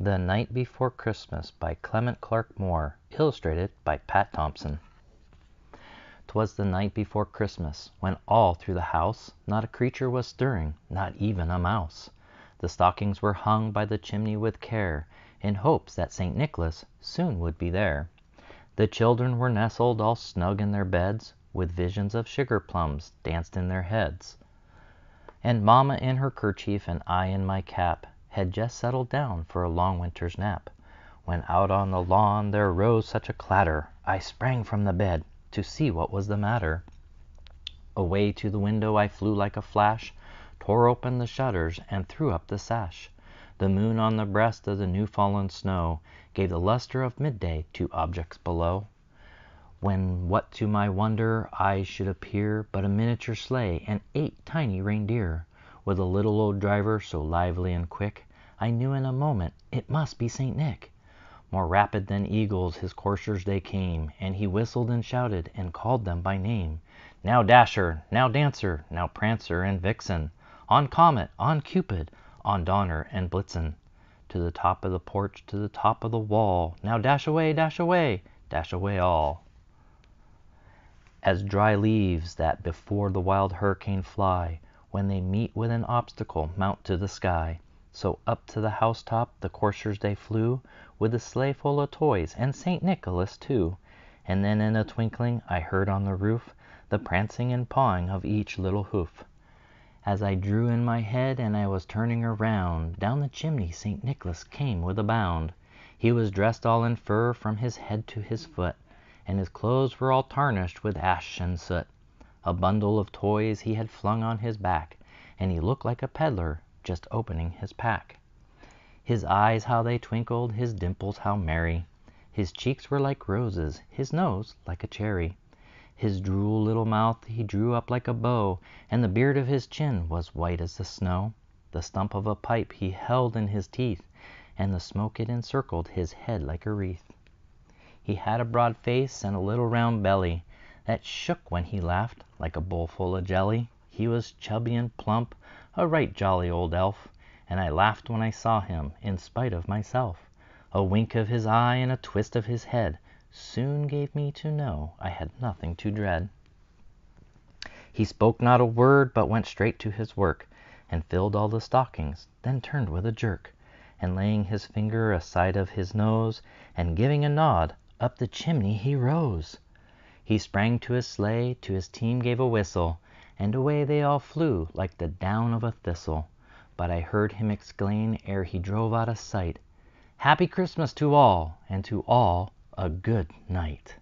The Night Before Christmas by Clement Clarke Moore, illustrated by Pat Thompson. 'Twas the night before Christmas, when all through the house not a creature was stirring, not even a mouse. The stockings were hung by the chimney with care, in hopes that St. Nicholas soon would be there. The children were nestled all snug in their beds, with visions of sugar plums danced in their heads. And Mamma in her kerchief and I in my cap had just settled down for a long winter's nap, when out on the lawn there rose such a clatter, I sprang from the bed to see what was the matter. Away to the window I flew like a flash, tore open the shutters and threw up the sash. The moon on the breast of the new-fallen snow gave the luster of midday to objects below. When what to my wonder eyes should appear but a miniature sleigh and 8 tiny reindeer, with a little old driver so lively and quick, I knew in a moment it must be St. Nick. More rapid than eagles his coursers they came, and he whistled and shouted and called them by name. Now Dasher, now Dancer, now Prancer and Vixen, on Comet, on Cupid, on Donner and Blitzen. To the top of the porch, to the top of the wall, now dash away, dash away, dash away all. As dry leaves that before the wild hurricane fly, when they meet with an obstacle, mount to the sky, so up to the housetop the coursers they flew, with the sleigh full of toys, and St. Nicholas too. And then in a twinkling I heard on the roof the prancing and pawing of each little hoof. As I drew in my head and I was turning around, down the chimney St. Nicholas came with a bound. He was dressed all in fur from his head to his foot, and his clothes were all tarnished with ash and soot. A bundle of toys he had flung on his back, and he looked like a peddler just opening his pack. His eyes how they twinkled, his dimples how merry, his cheeks were like roses, his nose like a cherry. His droll little mouth he drew up like a bow, and the beard of his chin was white as the snow. The stump of a pipe he held in his teeth, and the smoke it encircled his head like a wreath. He had a broad face and a little round belly that shook when he laughed like a bowl full of jelly. He was chubby and plump, a right jolly old elf, and I laughed when I saw him in spite of myself. A wink of his eye and a twist of his head soon gave me to know I had nothing to dread. He spoke not a word, but went straight to his work, and filled all the stockings, then turned with a jerk, and laying his finger aside of his nose, and giving a nod, up the chimney he rose. He sprang to his sleigh, to his team gave a whistle, and away they all flew like the down of a thistle. But I heard him exclaim ere he drove out of sight, "Happy Christmas to all, and to all a good night."